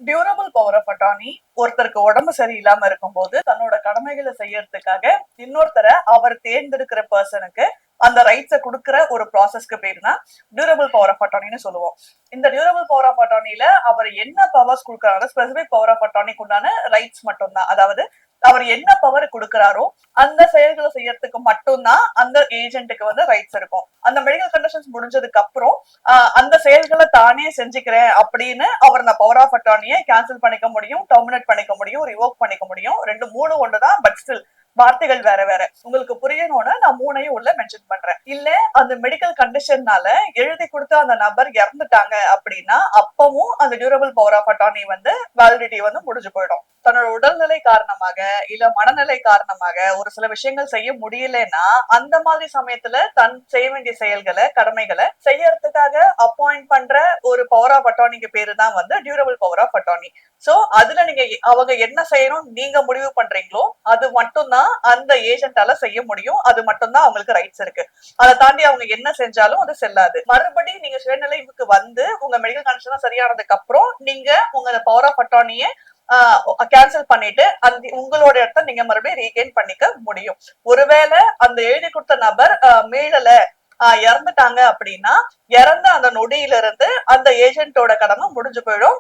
Durable power of attorney ஒருத்தருக்கு உடம்பு சரியில்லாம இருக்கும்போது தன்னோட கடமைகளை செய்யறதுக்காக இன்னொருத்தரை அவர் தேர்ந்தெடுக்கிற பர்சனுக்கு அந்த ரைட்ஸை கொடுக்கிற ஒரு ப்ராசஸ்க்கு பேர் தான் டியூரபிள் பவர் ஆஃப் அட்டார்னின்னு சொல்லுவோம். இந்த டியூரபிள் பவர் ஆஃப் அட்டார்னில அவர் என்ன பவர்ஸ் கொடுக்கறாரு, ஸ்பெசிபிக் பவர் ஆஃப் அட்டார்னிக்கு உண்டான ரைட்ஸ் மட்டும்தான். அதாவது அவர் என்ன பவர் கொடுக்கறாரோ அந்த செயல்களை செய்யறதுக்கு மட்டும்தான் அந்த ஏஜென்ட்டுக்கு வந்து ரைட்ஸ் இருக்கும். அந்த மெடிக்கல் கண்டிஷன்ஸ் முடிஞ்சதுக்கு அப்புறம் அந்த செயல்களை தானே செஞ்சுக்கிறேன் அப்படின்னு அவர் அந்த பவர் ஆஃப் அட்டார்னியை கேன்சல் பண்ணிக்க முடியும், டெர்மினேட் பண்ணிக்க முடியும், ரிவோக் பண்ணிக்க முடியும். ரெண்டு மூணு ஒண்ணுதான், பட் ஸ்டில் வார்த்தைகள் வேற வேற. உங்களுக்கு புரியணும்னு நான் மூணையும் உள்ள மென்ஷன் பண்றேன். இல்ல அந்த மெடிக்கல் கண்டிஷன்னால எழுதி கொடுத்த அந்த நபர் இறந்துட்டாங்க அப்படின்னா அப்பவும் அந்த டியூரபிள் பவர் ஆஃப் அட்டார்னி வந்து வேலிடிட்டி வந்து முடிஞ்சு போயிடும். தன்னோட உடல்நிலை காரணமாக இல்ல மனநிலை காரணமாக ஒரு சில விஷயங்கள் செய்ய முடியலன்னா அந்த மாதிரி சமயத்துல தன் செய்ய வேண்டிய செயல்களை கடமைகளை செய்யறதுக்காக அப்பாயிண்ட் பண்ற ஒரு பவர் ஆஃப் அட்டார்னிக்கு பேரு தான் வந்து durable power of attorney. So அதுல நீங்க அவங்க என்ன செய்யணும் நீங்க முடிவு பண்றீங்களோ அது மட்டும்தான் அந்த ஏஜென்டால செய்ய முடியும். அது மட்டும்தான் அவங்களுக்கு ரைட்ஸ் இருக்கு. அதை தாண்டி அவங்க என்ன செஞ்சாலும் அது செல்லாது. மறுபடியும் நீங்க சுயநிலைவுக்கு வந்து உங்க மெடிக்கல் கண்டிஷன் சரியானதுக்கு அப்புறம் நீங்க உங்க பவர் ஆஃப் அட்டார்னியை கேன்சல் பண்ணிட்டு அந்த உங்களோட இடத்த நீங்க மறுபடியும் ரீகெயின் பண்ணிக்க முடியும். ஒருவேளை அந்த எழுதி கொடுத்த நபர் மீளல இறந்துட்டாங்க அப்படின்னா இறந்த அந்த நொடியில இருந்து அந்த ஏஜென்ட்டோட கடமை முடிஞ்சு போயிடும்.